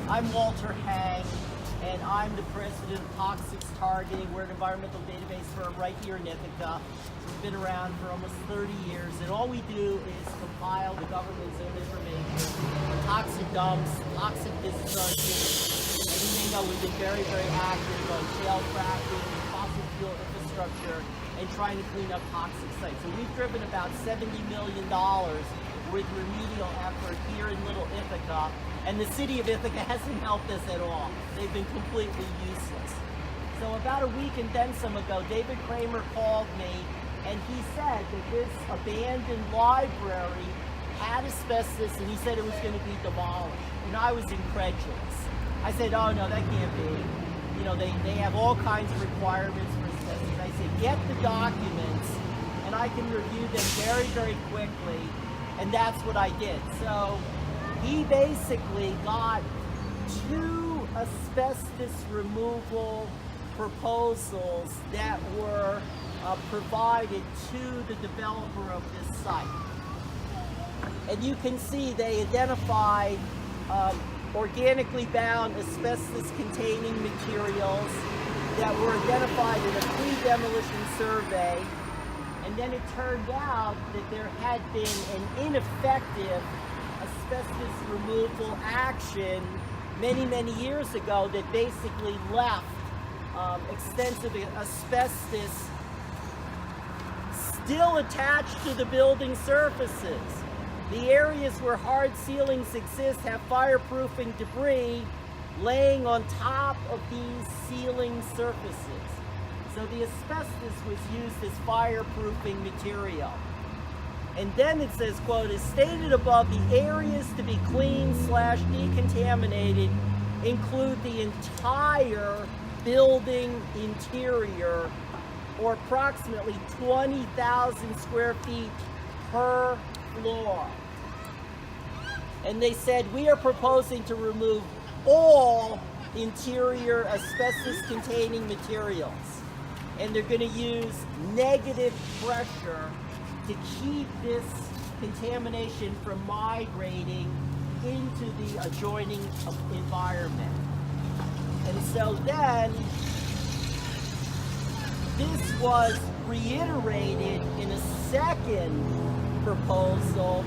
I'm Walter Hang, and I'm the president of Toxics Targeting. We're an environmental database firm right here in Ithaca. We've been around for almost 30 years, and all we do is compile the government's own information, toxic dumps, toxic discharges. And you may know we've been very, very active on shale fracking, fossil fuel infrastructure, and trying to clean up toxic sites. So we've driven about $70 million with remedial effort here in Little Ithaca, and the city of Ithaca hasn't helped us at all. They've been completely useless. So about a week and then some ago, David Kramer called me, and he said that this abandoned library had asbestos, and he said it was going to be demolished. And I was incredulous. I said, oh no, that can't be. You know, they have all kinds of requirements for asbestos. I said, get the documents, and I can review them very, very quickly. And that's what I did. So he basically got 2 asbestos removal proposals that were provided to the developer of this site. And you can see they identified organically bound asbestos containing materials that were identified in a pre-demolition survey. And then it turned out that there had been an ineffective asbestos removal action many, many years ago that basically left extensive asbestos still attached to the building surfaces. The areas where hard ceilings exist have fireproofing debris laying on top of these ceiling surfaces. So the asbestos was used as fireproofing material. And then it says, quote, as stated above, the areas to be cleaned/decontaminated include the entire building interior, or approximately 20,000 square feet per floor. And they said, we are proposing to remove all interior asbestos-containing materials. And they're going to use negative pressure to keep this contamination from migrating into the adjoining environment. And so then, this was reiterated in a second proposal,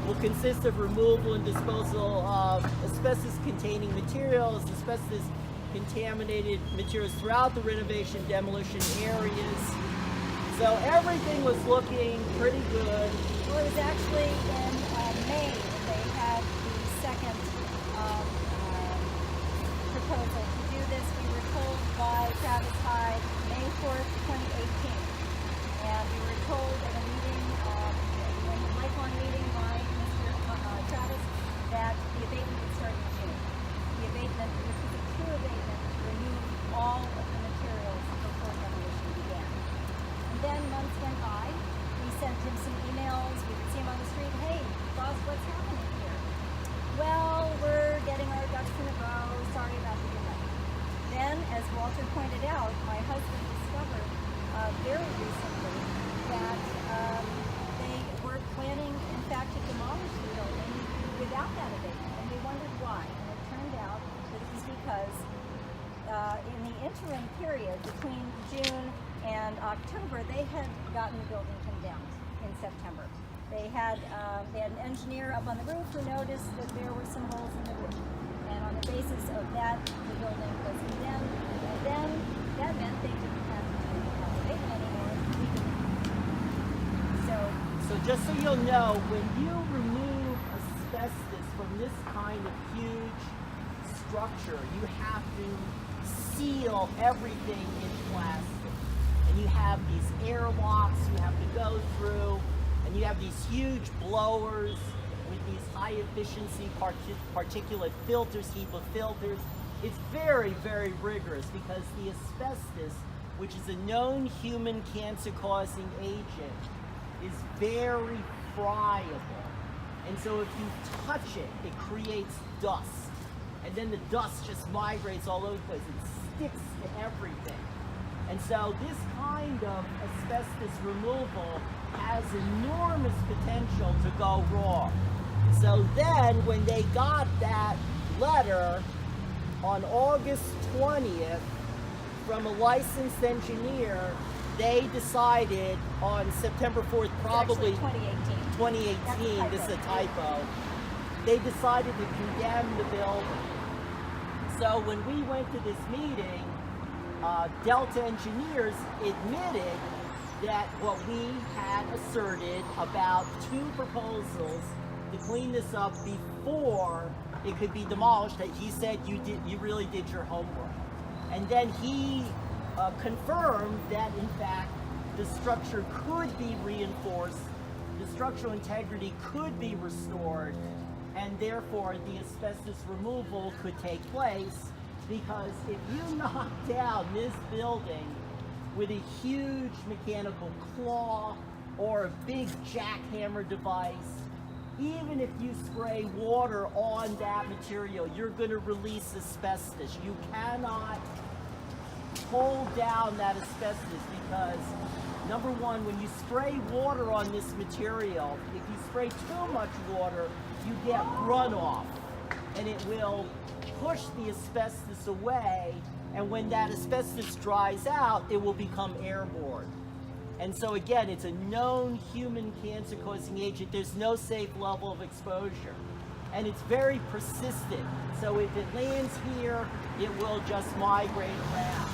will consist of removal and disposal of asbestos-containing materials, asbestos-contaminated materials throughout the renovation demolition areas. So everything was looking pretty good. Well, it was actually in May that they had the second proposal to do this. We were told by Travis Hyde May 4th, 2018. And we were told at a meeting, a lifelong meeting by Mr. Travis, that the abatement would start in June. The abatement, which was a true abatement, to remove all of the materials before demolition began. And then months went by. We sent him some emails. We would see him on the street. Hey, boss, what's happening here? Well, we're getting our ducks in a row. Sorry about the delay. Then, as Walter pointed out, my husband discovered very recently that they were planning, in fact, to demolish the building without that abatement. And we wondered why. And it turned out that it was because in the interim period between June and October, they had gotten the building condemned in September. They had an engineer up on the roof who noticed that there were some holes in the roof. And on the basis of that, the building was condemned. And then that meant they didn't have to do the abatement anymore. So just so you'll know, when you remove asbestos from this kind of huge structure, you have to seal everything in plastic. And you have these airlocks you have to go through, and you have these huge blowers with these high efficiency particulate filters, HEPA filters. It's very, very rigorous because the asbestos, which is a known human cancer-causing agent, is very friable. And so if you touch it, it creates dust. And then the dust just migrates all over the place. It sticks to everything. And so this kind of asbestos removal has enormous potential to go wrong. So then when they got that letter, on August 20th, from a licensed engineer, they decided on September 4th, probably It's actually 2018. 2018, this is a typo, they decided to condemn the building. So when we went to this meeting, Delta engineers admitted that what we had asserted about 2 proposals to clean this up before it could be demolished, that he said you really did your homework. And then he confirmed that in fact the structure could be reinforced, the structural integrity could be restored, and therefore the asbestos removal could take place, because if you knock down this building with a huge mechanical claw or a big jackhammer device, even if you spray water on that material, you're going to release asbestos. You cannot hold down that asbestos because, number one, when you spray water on this material, if you spray too much water, you get runoff, and it will push the asbestos away, and when that asbestos dries out, it will become airborne. And so again, it's a known human cancer-causing agent. There's no safe level of exposure. And it's very persistent. So if it lands here, it will just migrate around.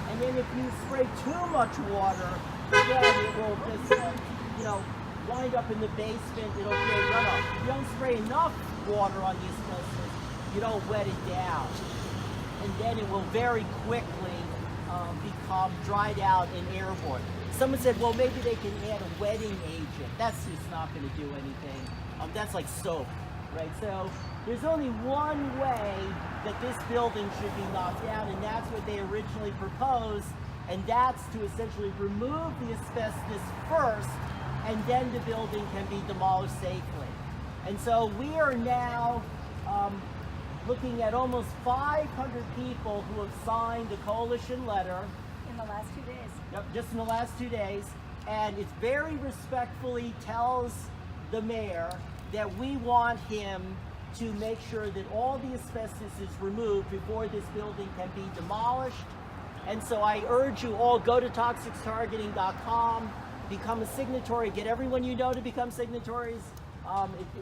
And then if you spray too much water, again, it will just, wind up in the basement. It'll create runoff. If you don't spray enough water on the asbestos, you don't wet it down. And then it will very quickly become dried out and airborne. Someone said, well, maybe they can add a wetting agent. That's just not going to do anything. That's like soap, right? So there's only one way that this building should be knocked down, and that's what they originally proposed, and that's to essentially remove the asbestos first, and then the building can be demolished safely. And so we are now looking at almost 500 people who have signed the coalition letter. In the last 2 days. Yep, just in the last 2 days. And it very respectfully tells the mayor that we want him to make sure that all the asbestos is removed before this building can be demolished. And so I urge you all, go to toxicstargeting.com, become a signatory, get everyone you know to become signatories.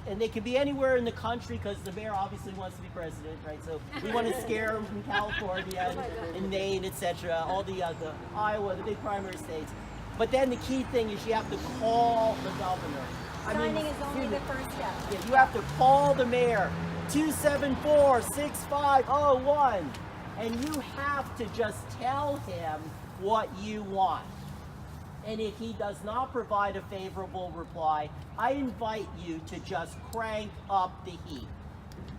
And they can be anywhere in the country, because the mayor obviously wants to be president, right? So we want to scare them from California and Maine, etc., all the Iowa, the big primary states. But then the key thing is you have to call the governor. Signing is only the first step. Yeah, you have to call the mayor, 274-6501, and you have to just tell him what you want. And if he does not provide a favorable reply, I invite you to just crank up the heat.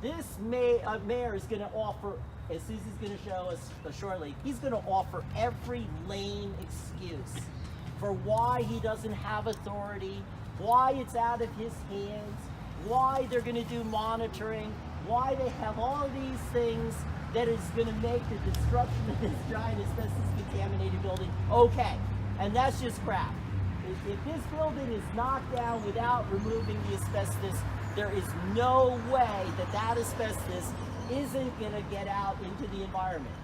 This mayor is going to offer, as Susie's going to show us shortly, he's going to offer every lame excuse for why he doesn't have authority, why it's out of his hands, why they're going to do monitoring, why they have all of these things that is going to make the destruction of this giant asbestos-contaminated building okay. And that's just crap. If this building is knocked down without removing the asbestos, there is no way that that asbestos isn't going to get out into the environment.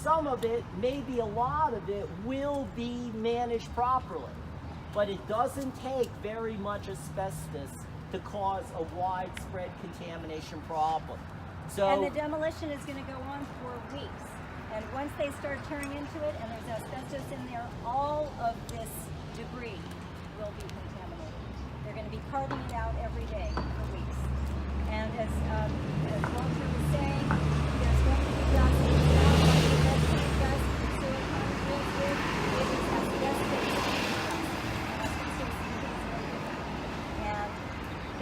Some of it, maybe a lot of it, will be managed properly, but it doesn't take very much asbestos to cause a widespread contamination problem. So, and the demolition is going to go on for weeks. And once they start tearing into it and there's asbestos in there, all of this debris will be contaminated. They're going to be carting it out every day for weeks. And as Walter was saying, there's going to be dust. It's not like the red paint dust that silicone deals with. It is asbestos dust. And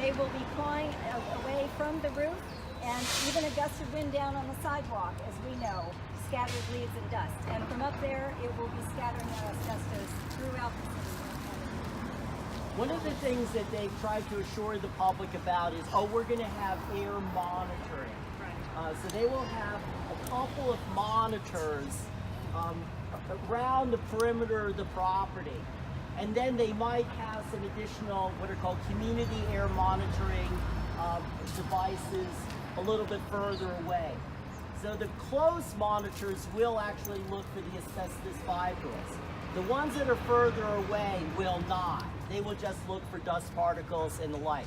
they will be clawing away from the roof, and even a gust of wind down on the sidewalk, as we know, scatters leaves and dust. And from up there, it will be scattering that asbestos throughout the city. one of the things that they've tried to assure the public about is, we're going to have air monitoring. So they will have a couple of monitors around the perimeter of the property. And then they might have some additional, what are called community air monitoring devices a little bit further away. So the close monitors will actually look for the asbestos fibrils. The ones that are further away will not. They will just look for dust particles and the like.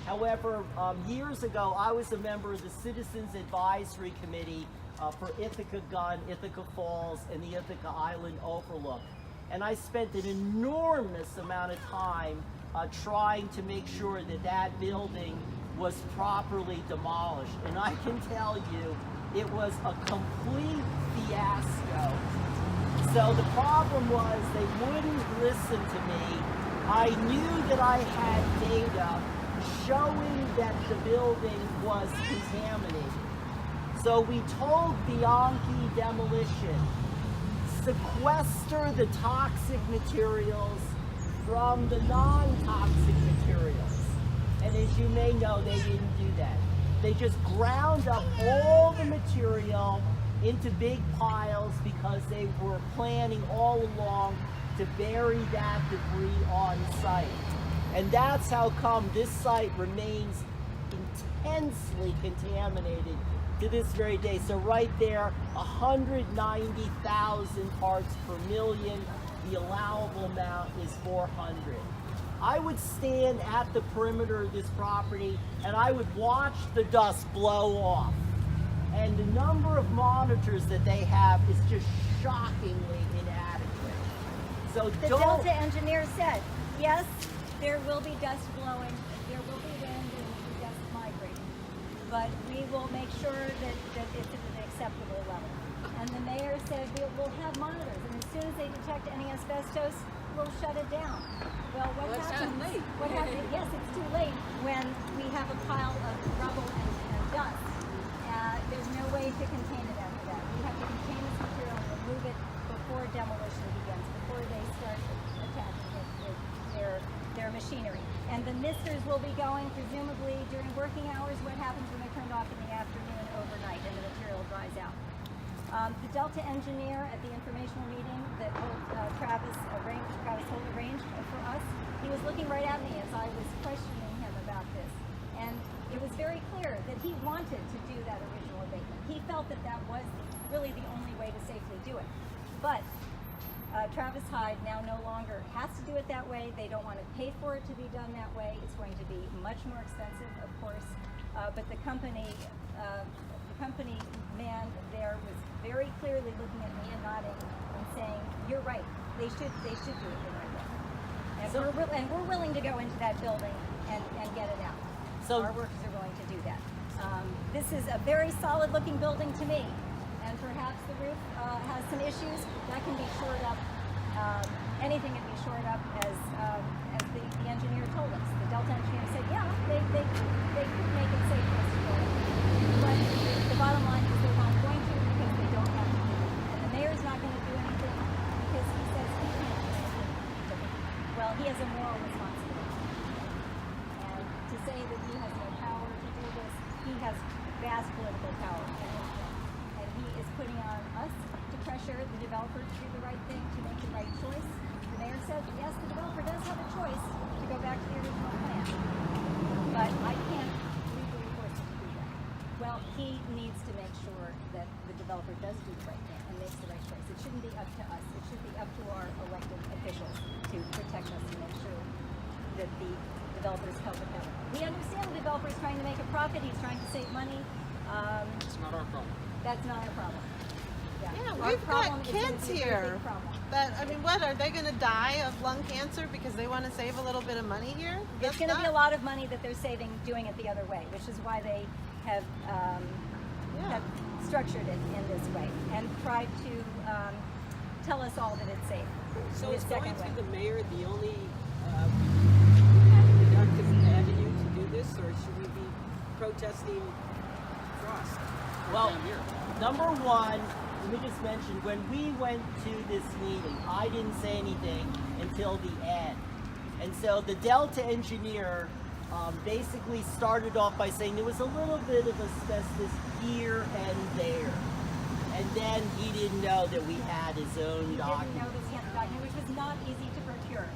However, years ago, I was a member of the Citizens Advisory Committee for Ithaca Gun, Ithaca Falls, and the Ithaca Island Overlook. And I spent an enormous amount of time trying to make sure that that building was properly demolished. And I can tell you, it was a complete fiasco. So the problem was they wouldn't listen to me. I knew that I had data showing that the building was contaminated. So we told Bianchi Demolition, sequester the toxic materials from the non-toxic materials. And as you may know, they didn't do that. They just ground up all the material into big piles because they were planning all along to bury that debris on site. And that's how come this site remains intensely contaminated to this very day. So right there, 190,000 parts per million. The allowable amount is 400. I would stand at the perimeter of this property and I would watch the dust blow off. And the number of monitors that they have is just shockingly inadequate. So The Delta engineer said, yes, there will be dust blowing, there will be wind and dust migrating, but we will make sure that it's at an acceptable level. And the mayor said we'll have monitors, and as soon as they detect any asbestos, we'll shut it down. Well, what happens? It's too late. What happens? Yes, it's too late when we have a pile of rubble and dust. There's no way to contain it after that. We have to contain this material and remove it before demolition begins, before they start attacking it with their machinery. And the misters will be going presumably during working hours. What happens when they're turned off in the afternoon, overnight, and the material dries out? The Delta engineer at the informational meeting that Travis Holt arranged for us, he was looking right at me as I was questioning him about this. And it was very clear that he wanted to do that original abatement. He felt that that was really the only way to safely do it. But Travis Hyde now no longer has to do it that way. They don't want to pay for it to be done that way. It's going to be much more expensive, of course. But the company man there was very clearly looking at me and nodding and saying, "You're right. They should do it the right way." And we're willing to go into that building and get it out. So our workers are willing to do that. This is a very solid-looking building to me, and perhaps the roof has some issues that can be shored up. Anything can be shored up, as the engineer told us. The Delta engineer said, "Yeah, they could make it safe for us to go in." But the bottom line is they're not going to because they don't have to do it, and the mayor's not going to do anything because he says he can't do anything. Well, he has a moral responsibility. And to say that he has no power to do this, he has vast political power in his hands. And he is putting on us to pressure the developer to do the right thing, to make the right choice. The mayor said, yes, the developer does have a choice to go back to the original plan. But I can't legally force him to do that. Well, he needs to make sure that the developer does do the right thing and makes the right choice. It shouldn't be up to us. It should be up to our elected officials to protect us and make sure that the developer is held accountable. We understand the developer is trying to make a profit. He's trying to save money. It's not our problem. That's not our problem. Yeah, Our we've problem got is going kids to be a very here. big problem. That, I mean, what, are they going to die of lung cancer because they want to save a little bit of money here? It's going to be a lot of money that they're saving doing it the other way, which is why they have structured it in this way and tried to tell us all that it's safe. So is this going second way. through the mayor the only productive avenue to do this, or should we be protesting Frost Well, down here? number one, let me just mention, when we went to this meeting, I didn't say anything until the end. And so the Delta engineer basically started off by saying there was a little bit of asbestos here and there. And then he didn't know that we had his own He didn't know document. that we had the document, which was not easy to procure.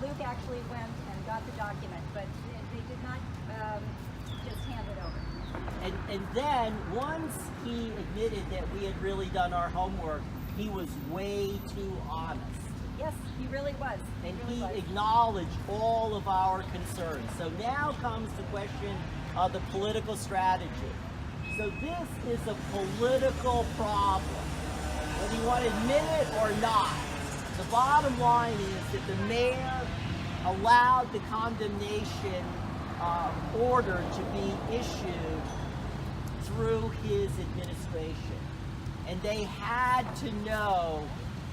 Luke actually went and got the document, but they did not just hand it over. And then once he admitted admitted that we had really done our homework. He was way too honest. Yes, he really was. And really he was. acknowledged all of our concerns. So now comes the question of the political strategy. So this is a political problem, whether you want to admit it or not. The bottom line is that the mayor allowed the condemnation order to be issued through his administration. And they had to know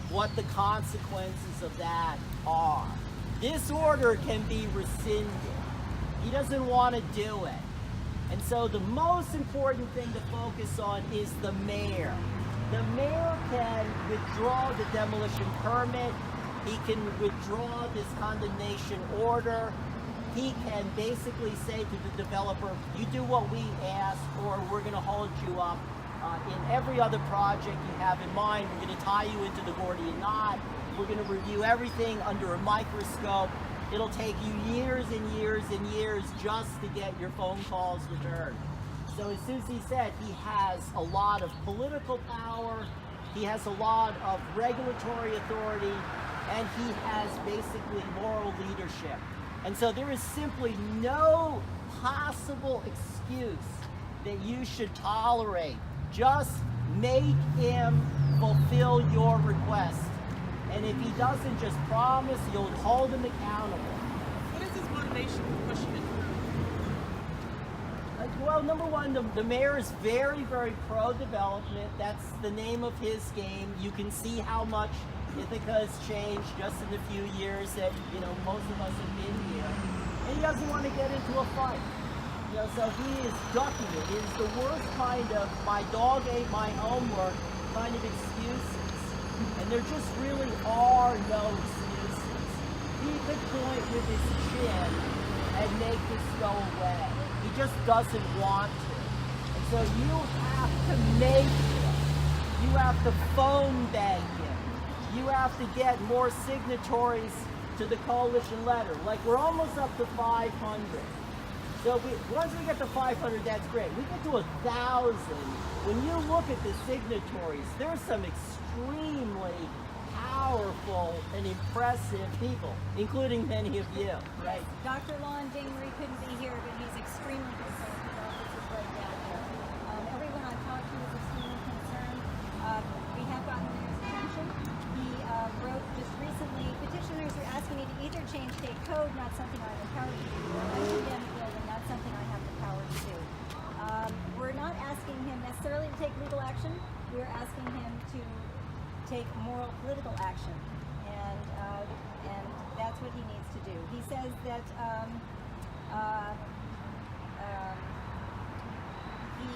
what the consequences of that are. This order can be rescinded. He doesn't want to do it. And so the most important thing to focus on is the mayor. The mayor can withdraw the demolition permit. He can withdraw this condemnation order. He can basically say to the developer, you do what we ask or we're going to hold you up. In every other project you have in mind, we're going to tie you into the Gordian knot. We're going to review everything under a microscope. It'll take you years and years and years just to get your phone calls returned. So as Susie said, he has a lot of political power, he has a lot of regulatory authority, and he has basically moral leadership. And so there is simply no possible excuse that you should tolerate. Just make him fulfill your request. And if he doesn't, just promise you'll hold him accountable. What is his motivation for pushing it through? Well, number one, the mayor is very, very pro-development. That's the name of his game. You can see how much Ithaca has changed just in the few years that, most of us have been here. And he doesn't want to get into a fight. So he is ducking it. It is the worst kind of my dog ate my homework kind of excuses. And there just really are no excuses. He could point with his chin and make this go away. He just doesn't want to. And so you have to make him. You have to phone bang him. You have to get more signatories to the coalition letter. Like, we're almost up to 500. So once we get to 500, that's great. We get to 1,000. When you look at the signatories, there's some extremely powerful and impressive people, including many of you, right? Dr. Lon Dingery couldn't be here, but he's extremely concerned. His office is right down here. Everyone I've talked to is extremely concerned. We have gotten the mayor's attention. He wrote just recently, petitioners are asking me to either change state code, not something I'm empowered to do, or condemn the building, not something I have the power to do. We're not asking him necessarily to take legal action. We're asking him to take moral political action, and that's what he needs to do. He says that he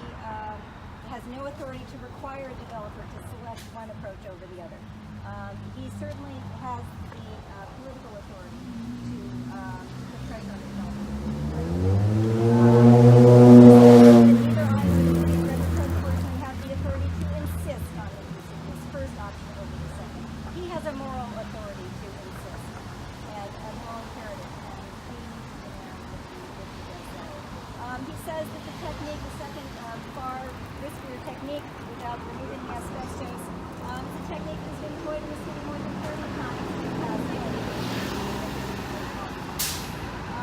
has no authority to require a developer to select one approach over the other. He certainly has the political authority to put pressure on the developer. Neither I nor the state representative personally have the authority to insist on this first option over the second. He has a moral authority to insist, and a moral imperative, and he demands that he does that. He says that the technique, the second far riskier technique, without removing the asbestos, is a technique that has been employed in the city more than 30 times in the past 10 years.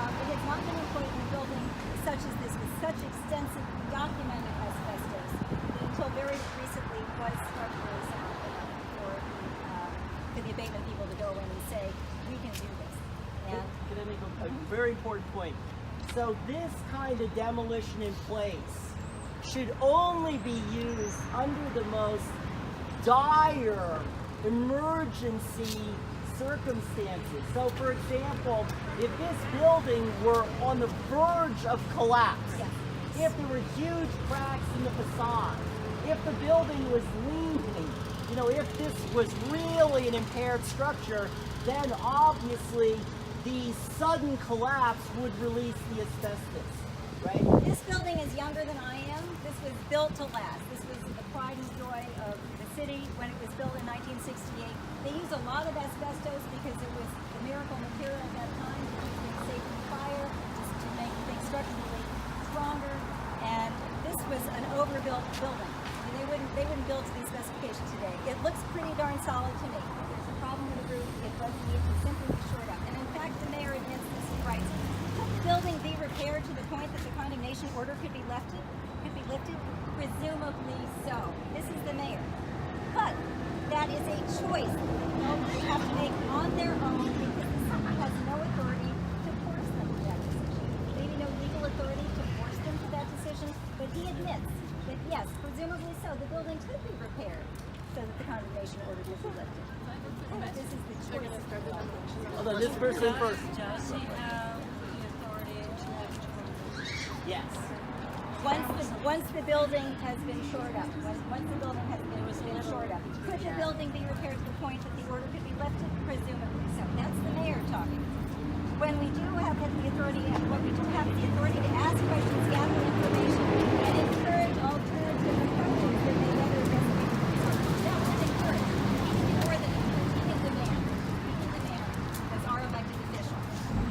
It has not been employed in a building such as this, with such extensive documented asbestos, that until very recently was structurally sound enough for the abatement people to go in and say, we can do this. And Can I make a very important point? So this kind of demolition in place should only be used under the most dire emergency circumstances. So for example, if this building were on the verge of collapse, if there were huge cracks in the facade, if the building was leaning, if this was really an impaired structure, then obviously the sudden collapse would release the asbestos, right? this building is younger than I am. This was built to last. This was the pride and joy of the city when it was built in 1968. They used a lot of asbestos because it was the miracle material at that time to keep things safe from fire, just to make things structurally stronger. And this was an overbuilt building. I mean, they wouldn't built to these specifications today. It looks pretty darn solid to me. If there's a problem with the roof, it does need to simply be shored up. And in fact, the mayor admits this, he writes, could the building be repaired to the point that the condemnation order could be lifted? Presumably so. This is the mayor. But that is a choice they have to make on their own because the city has no authority to force them to that decision. Maybe no legal authority to force them to that decision, but he admits that yes, presumably so, the building could be repaired so that the condemnation order could be lifted. This is the choice. Although this person first. Does he have the authority to lift? Yes. Once the building has been shored up, once the building has been shored up, could the building be repaired to the point that the order could be lifted? Presumably so. That's the mayor talking. When we do have the authority, to ask questions, gather information, and encourage alternative approaches that may better address the concerns. That's an encourage. More than encourage. We can demand. As our elected official,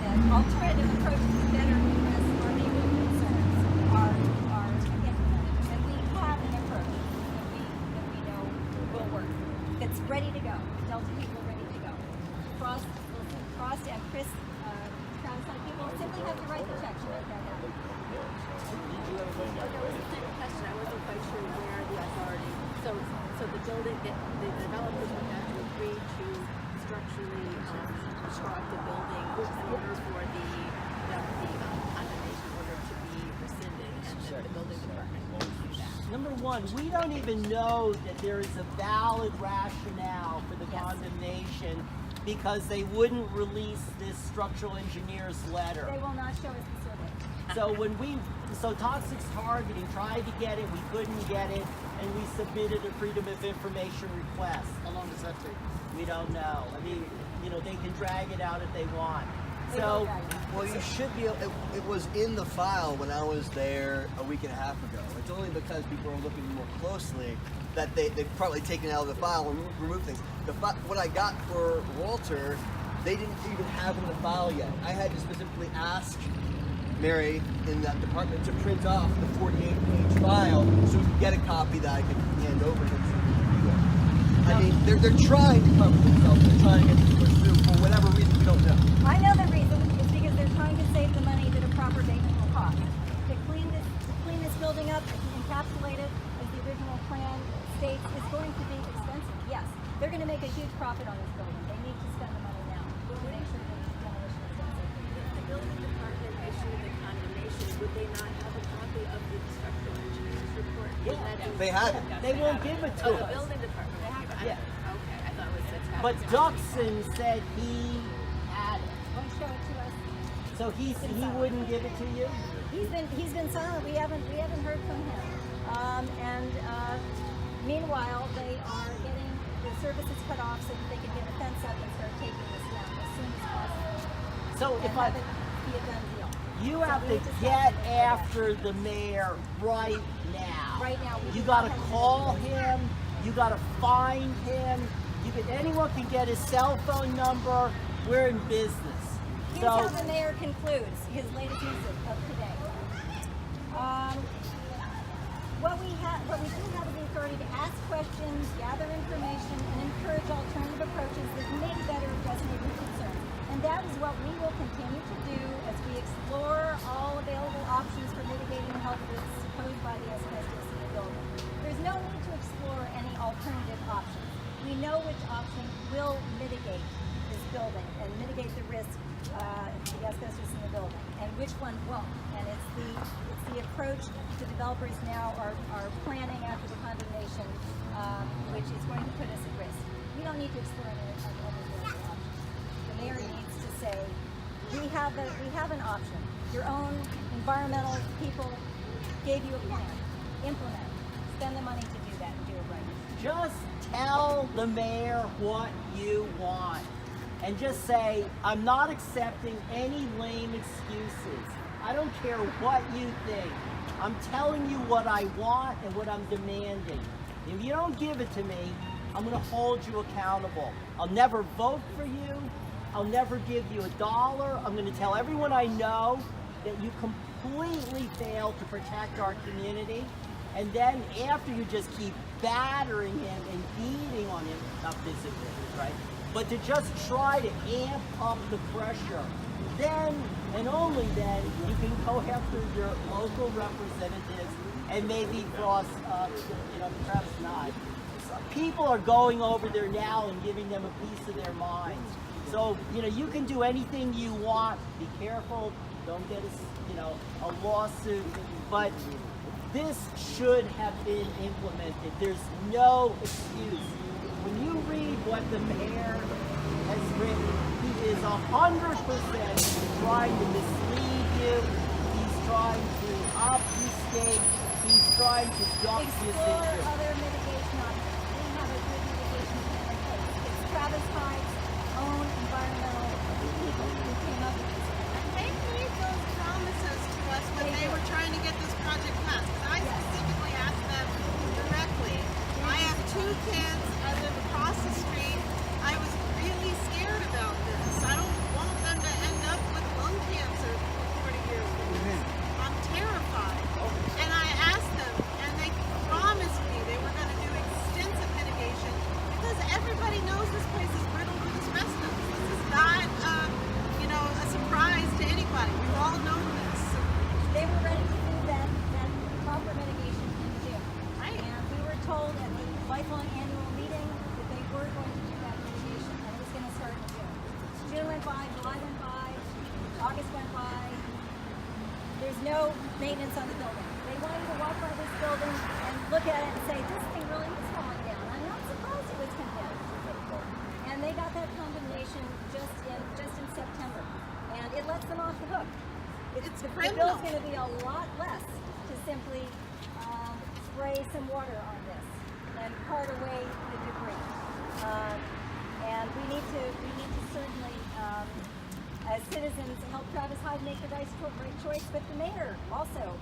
that alternative approaches that better address our neighborhood concerns are implemented. And we have an approach that we know will work. That's ready to go. Delta people are ready to go. Frost and Chris, Travis, people simply have to write the check to make that happen. There was a second question. I wasn't quite sure where the authority. So the building, the developers would have to agree to structurally construct the building in order for the condemnation order to be rescinded, and then the building department will do that. Number one, we don't even know that there is a valid rationale for the Yes. condemnation because they wouldn't release this structural engineer's letter. They will not show us the survey. So toxics targeting tried to get it, we couldn't get it, and we submitted a freedom of information request. How long does that take? We don't know. I mean, they can drag it out if they want. They So will drag it out. Well, you should be. It was in the file when I was there a week and a half ago. It's only because people are looking more closely that they've probably taken it out of the file and removed things. What I got for Walter, they didn't even have in the file yet. I had to specifically ask Mary in that department to print off the 48-page file so we could get a copy that I could hand over to him. So he could review it. I mean, they're trying to cover themselves. They're trying to get this pushed through for whatever reason we don't know. I know the reason. It's because they're trying to save the money that a proper abatement will cost. To clean this building up, encapsulate it as the original plan states, is going to be expensive. Yes, they're going to make a huge profit on this building. They need to spend the money now to make sure that the demolition is done safely. If the building department issued the condemnation, would they not have a copy of the structural engineer's report? They have it. they won't give it to Oh, the us. building department. They have it. Yeah. Okay, I thought it was that's But Duxon said he had it. Won't show it to us. So he wouldn't give it to you? He's been silent. We haven't heard from him. Meanwhile, they are getting the services cut off so that they can get a fence up and start taking this down as soon as possible. So if And have it be a done deal. you So have we to just get have to- after the mayor right now. Right now, we You do gotta not have to- call him, you gotta find him, anyone can get his cell phone number, we're in business. Here's how the mayor concludes his latest news of today. What we do have is the authority to ask questions, gather information, and encourage alternative approaches that may better address neighborhood concerns. And that is what we will continue to do as we explore all available options for mitigating the health risks posed by the asbestos in the building. There's no need to explore any alternative options. We know which option will mitigate this building and mitigate the risk the asbestos in the building, and which one won't. And it's the approach the developers now are planning after the condemnation, which is going to put us at risk. We don't need to explore any other options. The mayor needs to say, we have an option. Your own environmental people gave you a plan. Implement it. Spend the money to do that and do it right. Just tell the mayor what you want. And just say, I'm not accepting any lame excuses. I don't care what you think. I'm telling you what I want and what I'm demanding. If you don't give it to me, I'm gonna hold you accountable. I'll never vote for you. I'll never give you $1. I'm gonna tell everyone I know that you completely failed to protect our community. And then after you just keep battering him and beating on him, not physically, right? But to just try to amp up the pressure. Then, and only then, you can go after your local representatives and maybe cross, Travis Nye. People are going over there now and giving them a piece of their minds. So, you can do anything you want. Be careful. Don't get a lawsuit. But this should have been implemented. There's no excuse. When you read what the mayor has written, he is 100% trying to mislead you. He's trying to obfuscate. He's trying to duck this Explore issue. other mitigation options. We have a good mitigation plan in place. It's Travis Hyde's own environmental people who came up with this. They made those promises to us when they were trying to get this project passed. 'Cause I specifically asked them directly. I have 2 kids. I live across the street. I was really scared about this. I don't want them to end up with lung cancer 40 years from this. I'm terrified. And I asked them, and they promised me they were going to do extensive mitigation because everybody knows this place is riddled with asbestos. This is not, a surprise to anybody. We've all known this. They were ready to do that proper mitigation in June. Right. And we were told at the lifelong annual meeting that they were going to do that mitigation and it was going to start in June. June went by, July went by, August went by. There's no maintenance on the building. They want you to walk by this building and look at it and say, this thing really is falling down. I'm not surprised it was condemned. And they got that condemnation just in September. And it lets them off the hook. It's The criminal. bill's going to be a lot less to simply spray some water on this and cart away the debris. And we need to certainly, as citizens, help Travis Hyde make the right choice, but the mayor also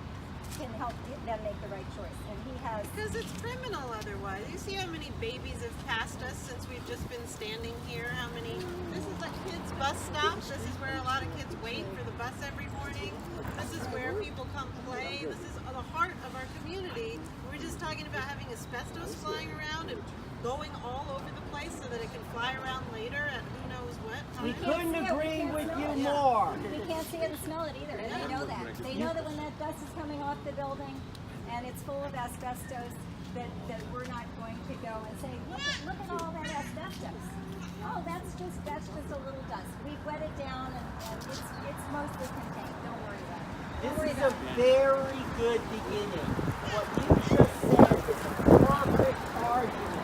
can help them make the right choice. And he has. Because it's criminal otherwise. You see how many babies have passed us since we've just been standing here? This is a kids' bus stop. This is where a lot of kids wait for the bus every morning. This is where people come play. This is the heart of our community. We're just talking about having asbestos flying around and going all over the place so that it can fly around later at who knows what We time. couldn't see it, we agree can't with smell you it. more. We can't see it and smell it either, and they know that. They know that when that dust is coming off the building and it's full of asbestos, that we're not going to go and say, look at all that asbestos. Oh, that's just a little dust. We've wet it down and it's mostly contained. Don't worry about it. Don't worry This is about a it. very good beginning. What you just said is a perfect argument.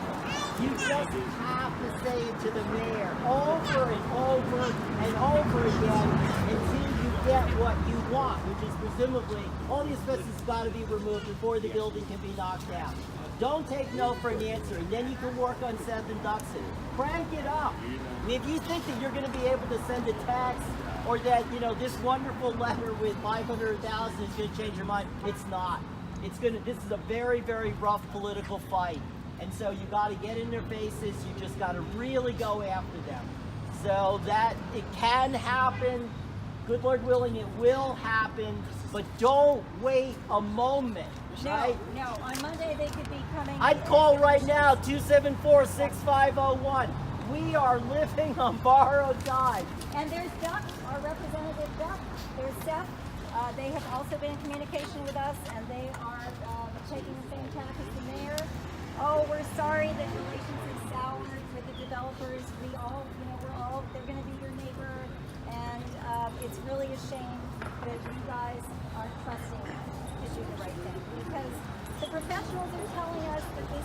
You just have to say it to the mayor over and over and over again until you get what you want, which is presumably all the asbestos has got to be removed before the building can be knocked down. Don't take no for an answer, and then you can work on sending ducks in. Crank it up. I mean, if you think that you're going to be able to send a text or that, this wonderful letter with 500,000 is going to change your mind, it's not. This is a very, very rough political fight. And so you got to get in their faces. You just got to really go after them. So that it can happen. Good Lord willing, it will happen. But don't wait a moment. Right? No, on Monday they could be coming. I'd call right now, 274-6501. We are living on borrowed time. And there's Duck, our representative Duck. There's Seth. They have also been in communication with us, and they are taking the same tack as the mayor. Oh, we're sorry that relations have soured with the developers. They're going to be your neighbor, and it's really a shame that you guys aren't trusting to do the right thing, because the professionals are telling us that this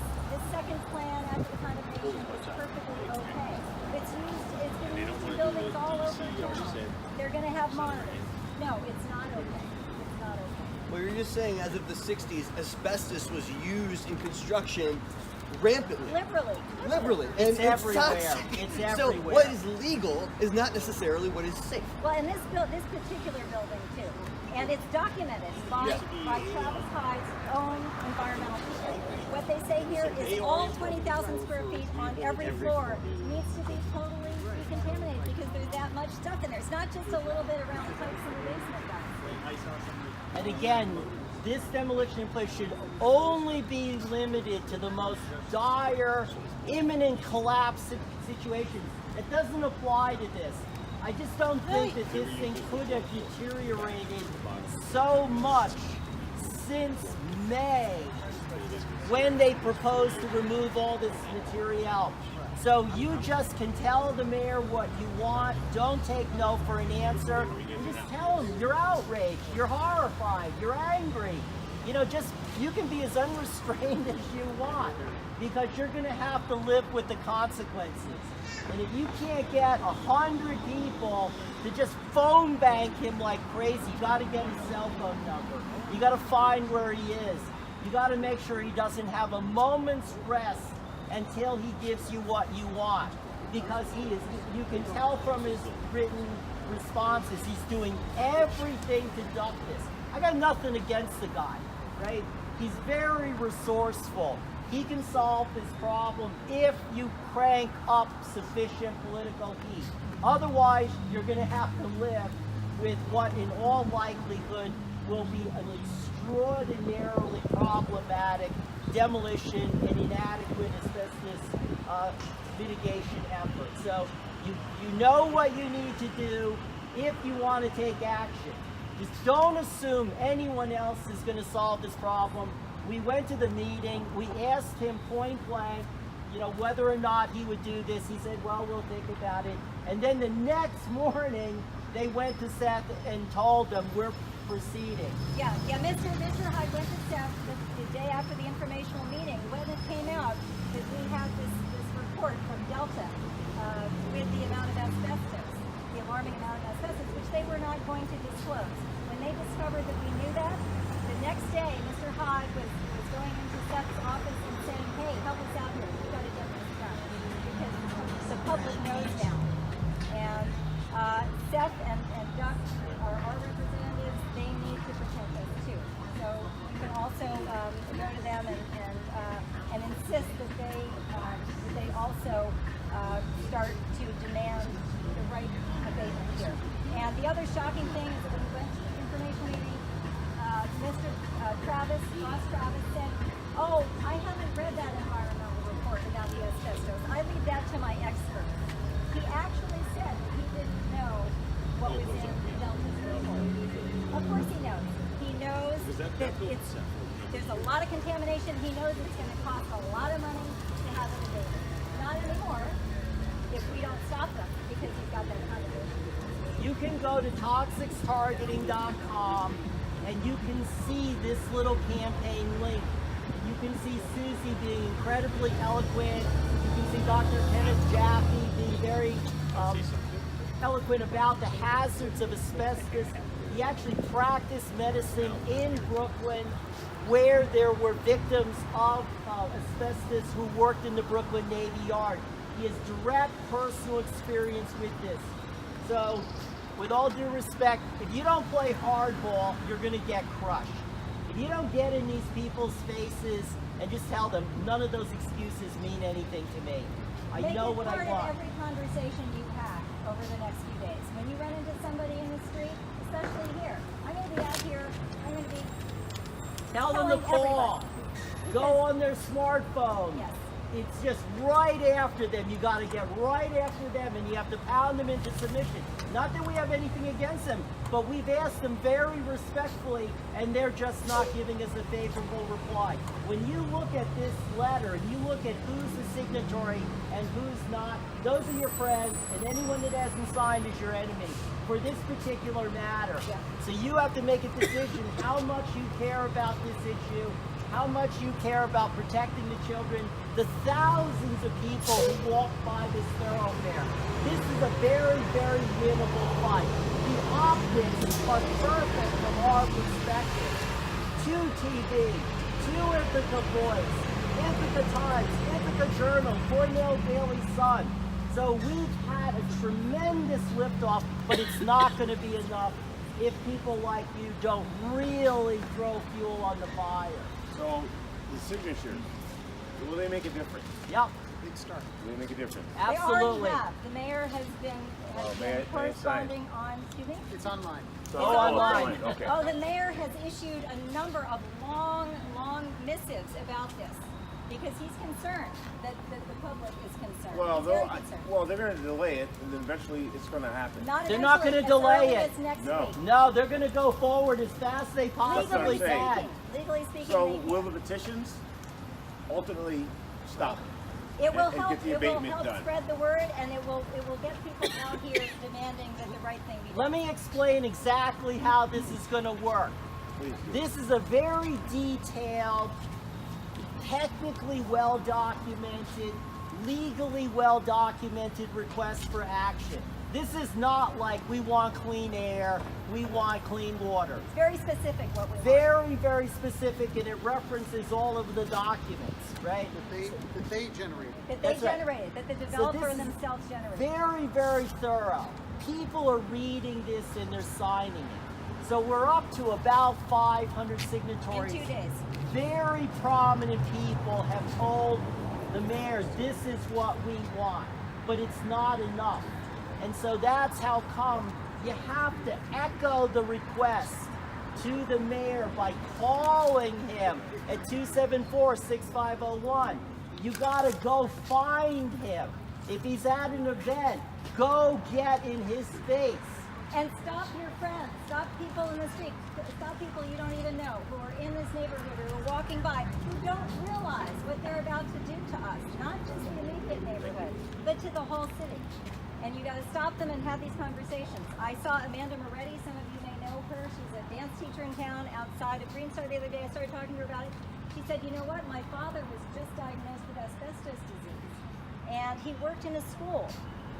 second plan after the condemnation is perfectly okay. It's been used in buildings all over town. They're going to have monitors. No, it's not okay. It's not okay. Well, you're just saying as of the 60s, asbestos was used in construction rampantly. Liberally. And It's everywhere. not safe. It's So everywhere. what is legal is not necessarily what is safe. Well, in this particular building too, and it's documented by Travis Hyde's own environmental people. What they say here is all 20,000 square feet on every floor needs to be totally decontaminated because there's that much stuff in there. It's not just a little bit around the pipes in the basement, guys. And again, this demolition in place should only be limited to the most dire, imminent collapse situations. It doesn't apply to this. I just don't think that this thing could have deteriorated so much since May, when they proposed to remove all this material. So you just can tell the mayor what you want. Don't take no for an answer. And just tell him you're outraged, you're horrified, you're angry. You know, just, you can be as unrestrained as you want, because you're gonna have to live with the consequences. And if you can't get 100 people to just phone bank him like crazy, you gotta get his cell phone number. You gotta find where he is. You gotta make sure he doesn't have a moment's rest until he gives you what you want. Because he is, you can tell from his written responses, he's doing everything to duck this. I got nothing against the guy, right? He's very resourceful. He can solve this problem if you crank up sufficient political heat. Otherwise, you're gonna have to live with what in all likelihood will be an extraordinarily problematic demolition and inadequate asbestos mitigation effort. So you know what you need to do if you want to take action. Just don't assume anyone else is going to solve this problem. We went to the meeting, we asked him point blank, you know, whether or not he would do this. He said, well, we'll think about it. And then the next morning, they went to Seth and told them, we're proceeding. Yeah, Mr. Hyde went to Seth the day after the informational meeting when it came out that we had this report from Delta with the amount of asbestos, the alarming amount of asbestos, which they were not going to disclose. When they discovered that we knew that, the next day Mr. Hyde was going into Seth's office and saying, hey, help us out here, we've got to get this done, because the public knows now. And Seth and Duck are our representatives. They need to protect us too. So you can also go to them and insist that they also start to demand the right abatement here. And the other shocking thing is that when we went to the information meeting, Mr. Ross Travis said, oh, I haven't read that environmental report about the asbestos. I leave that to my experts. He actually said that he didn't know what was in Delta's report. Of course he knows. He knows that there's a lot of contamination. He knows it's going to cost a lot of money to have it abated. Not anymore if we don't stop them, because he's got that contribution. You can go to toxicstargeting.com and you can see this little campaign link. You can see Susie being incredibly eloquent. You can see Dr. Kenneth Jaffe being very eloquent about the hazards of asbestos. He actually practiced medicine in Brooklyn, where there were victims of asbestos who worked in the Brooklyn Navy Yard. He has direct personal experience with this. So, with all due respect, if you don't play hardball, you're going to get crushed. If you don't get in these people's faces and just tell them none of those excuses mean anything to me. I know what I want. Make it part of every conversation you have over the next few days. When you run into somebody in the street, especially here, I'm going to be out here, I'm going to be tell them to call. Go on their smartphone. Yes. It's just right after them. You got to get right after them, and you have to pound them into submission. Not that we have anything against them, but we've asked them very respectfully, and they're just not giving us a favorable reply. When you look at this letter, and you look at who's the signatory and who's not, those are your friends, and anyone that hasn't signed is your enemy for this particular matter. Yeah. So you have to make a decision how much you care about this issue, how much you care about protecting the children, the thousands of people who walk by this thoroughfare. This is a very, very winnable fight. The optics are perfect from our perspective. 2 TV, 2 Ithaca Voice, Ithaca Times, Ithaca Journal, Cornell Daily Sun. So we've had a tremendous liftoff, but it's not going to be enough if people like you don't really throw fuel on the fire. So, the signatures, will they make a difference? Yep. Big start. Will they make a difference? Absolutely. They already have. The mayor has been may I sign? corresponding on, excuse me? It's online. So It's it's all online. blank. Okay. Oh, the mayor has issued a number of long missives about this because he's concerned that the public is concerned. Well, He's very concerned. they're going to delay it, and then eventually it's going to happen. They're not eventually, gonna delay as early it. as next No. week. No, they're going to go forward as fast as they That's what possibly I'm saying. can. Legally speaking, So they will can. the petitions ultimately stop it? It will and help. get the It will abatement help done. spread the word, and it will get people out here demanding that the right thing be done. Let me explain exactly how this is going to work. Please do. This is a very detailed, technically well documented, legally well documented request for action. This is not like we want clean air, we want clean water. It's very specific what we want. Very, very specific, and it references all of the documents, right? that they generated. That they That's right. generated, that the this developer is themselves generated. Very, very thorough. People are reading this and they're signing it. So we're up to about 500 In signatories. 2 days. Very prominent people have told the mayors this is what we want, but it's not enough. And so that's how come you have to echo the request to the mayor by calling him at 274-6501. You gotta go find him. If he's at an event, go get in his face. And stop your friends, stop people in the street, stop people you don't even know who are in this neighborhood or who are walking by who don't realize what they're about to do to us, not just the immediate neighborhood, but to the whole city. And you got to stop them and have these conversations. I saw Amanda Moretti, some of you may know her. She's a dance teacher in town outside of Green Star the other day. I started talking to her about it. She said, you know what, my father was just diagnosed with asbestos disease. And he worked in a school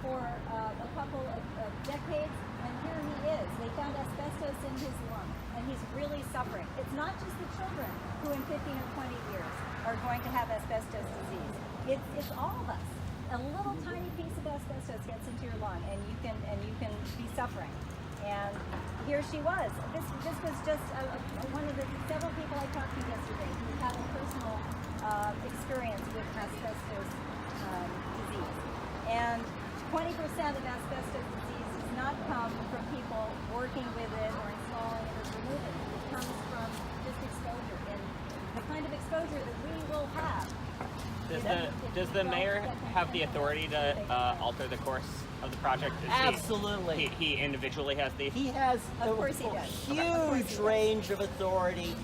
for a couple of decades, and here he is. They found asbestos in his lung, and he's really suffering. It's not just the children who in 15 or 20 years are going to have asbestos disease. It's all of us. A little tiny piece of asbestos gets into your lung, and you can be suffering. And here she was. This was just one of the several people I talked to yesterday who had a personal experience with asbestos disease. And 20% of asbestos disease does not come from people working with it or installing it or removing it. It comes from just exposure, and the kind of exposure that we will have. Does the mayor have the authority to alter the course of the project? Absolutely. He individually has the. He has Of course he a does. Of course he huge does. range of authority,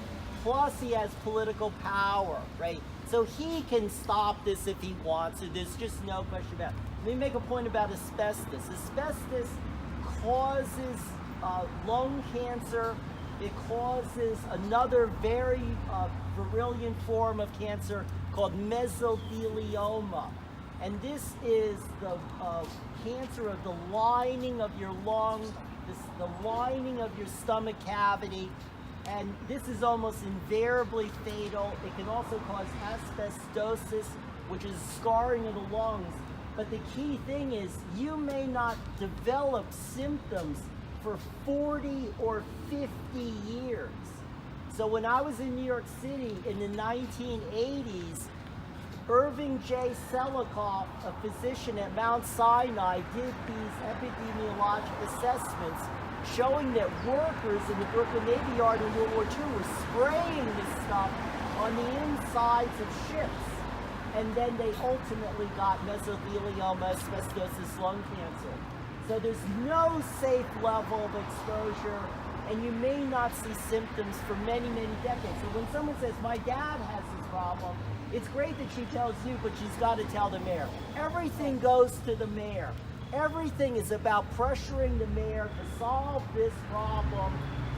plus he has political power, right? So he can stop this if he wants to. There's just no question about it. Let me make a point about asbestos. Asbestos causes lung cancer. It causes another very virulent form of cancer called mesothelioma. And this is the cancer of the lining of your lung, the lining of your stomach cavity. And this is almost invariably fatal. It can also cause asbestosis, which is scarring of the lungs. But the key thing is you may not develop symptoms for 40 or 50 years. So when I was in New York City in the 1980s, Irving J. Selikoff, a physician at Mount Sinai, did these epidemiologic assessments showing that workers in the Brooklyn Navy Yard in World War II were spraying this stuff on the insides of ships. And then they ultimately got mesothelioma, asbestosis, lung cancer. So there's no safe level of exposure, and you may not see symptoms for many, many decades. So when someone says, my dad has this problem, it's great that she tells you, but she's got to tell the mayor. Everything goes to the mayor. Everything is about pressuring the mayor to solve this problem.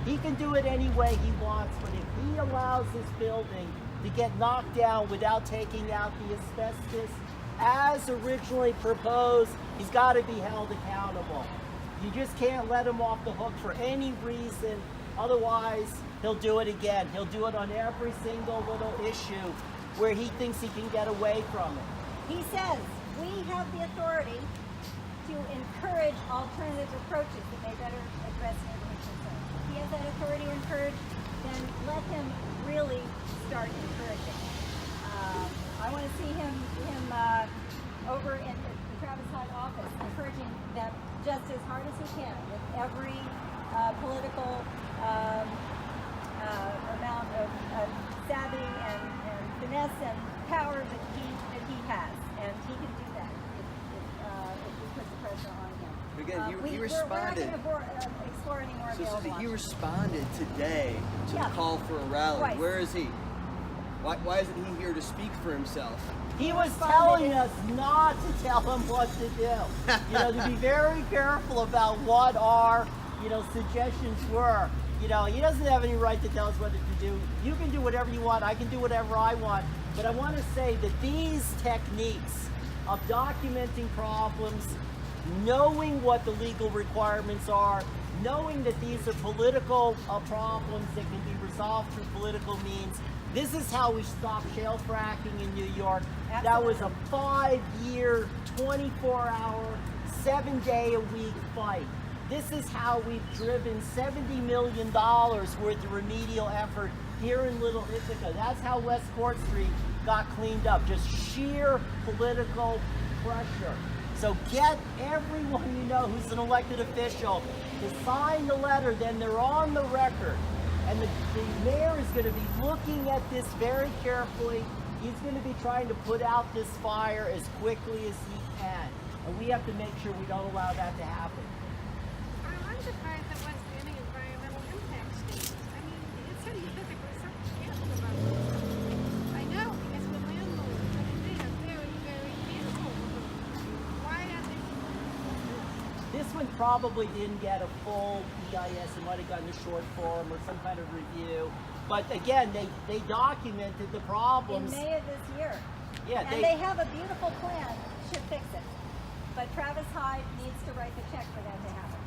He can do it any way he wants, but if he allows this building to get knocked down without taking out the asbestos as originally proposed, he's got to be held accountable. You just can't let him off the hook for any reason. Otherwise, he'll do it again. He'll do it on every single little issue where he thinks he can get away from it. He says we have the authority to encourage alternative approaches that may better address neighborhood concerns. If he has that authority to encourage, then let him really start encouraging. I want to see him over in the Travis Hyde office encouraging them just as hard as he can with every political amount of savvy and finesse and power that he has, and he can do that if we put the pressure on him. Again, he We're responded. not going to explore any more So available Susie, he options. responded today to the call for a rally. Right. Where is he? Why isn't he here to speak for himself? He was telling us not to tell him what to do. To be very careful about what our, suggestions were. He doesn't have any right to tell us what to do. You can do whatever you want. I can do whatever I want. But I want to say that these techniques of documenting problems, knowing what the legal requirements are, knowing that these are political problems that can be resolved through political means. This is how we stopped shale fracking in New York. That was a 5-year, 24-hour, 7-day-a-week fight. This is how we've driven $70 million worth of remedial effort here in Little Ithaca. That's how West Court Street got cleaned up. Just sheer political pressure. So get everyone you know who's an elected official to sign the letter, then they're on the record. And the mayor is going to be looking at this very carefully. He's going to be trying to put out this fire as quickly as he can. And we have to make sure we don't allow that to happen. I'm surprised there wasn't any environmental impact statements. I mean, it said you took it for something careful about this. I know, because the landlords, I mean, they are very, very careful. Why are they? This one probably didn't get a full EIS. It might have gotten a short form or some kind of review. But again, they documented the problems. In May of this year. Yeah, and they have a beautiful plan to fix it. But Travis Hyde needs to write the check for that to happen.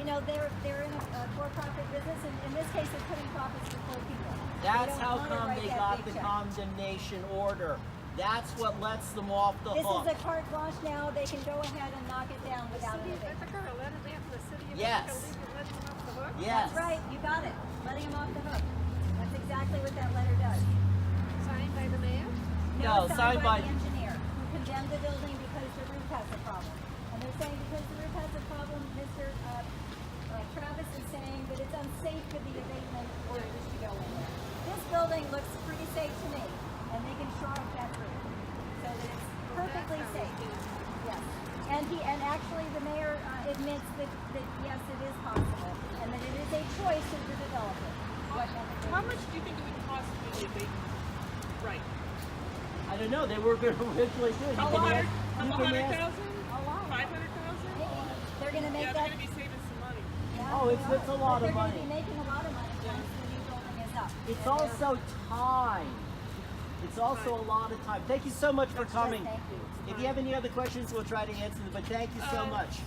And they're in a for-profit business, and in this case, they're putting profits before people. That's how wanna come write they that got big the check. condemnation order. That's what lets them off the This hook. is a carte blanche now. They can go ahead and knock it down without an I eviction. took her a letter there from the city of Yes. Ithaca, leaving letting them off the hook. Yes. That's right. You got it. Letting them off the hook. That's exactly what that letter does. Signed by the mayor. No, it's signed by the engineer who condemned the building because the roof has a problem. And they're saying because the roof has a problem, Mr. Travis is saying that it's unsafe for the abatement workers to go in there. This building looks pretty safe to me, and they can shore up that roof so that it's perfectly safe. Yes. And actually the mayor admits that yes, it is possible, and that it is a choice of the developer. How much do you think it would cost to do the abatement? Right. I don't know. They were going to originally do it. You can ask- you can ask- 100,000? A lot. 500,000? They're going to make Yeah, that. they're going to be saving some money. Yeah, Oh, it's a lot but of they're money. going to be making a lot of money once the new building is up. It's And they're- also time. It's also a lot of time. Thank you so much for coming. Thank you. If you have any other questions, we'll try to answer them. But thank you so much.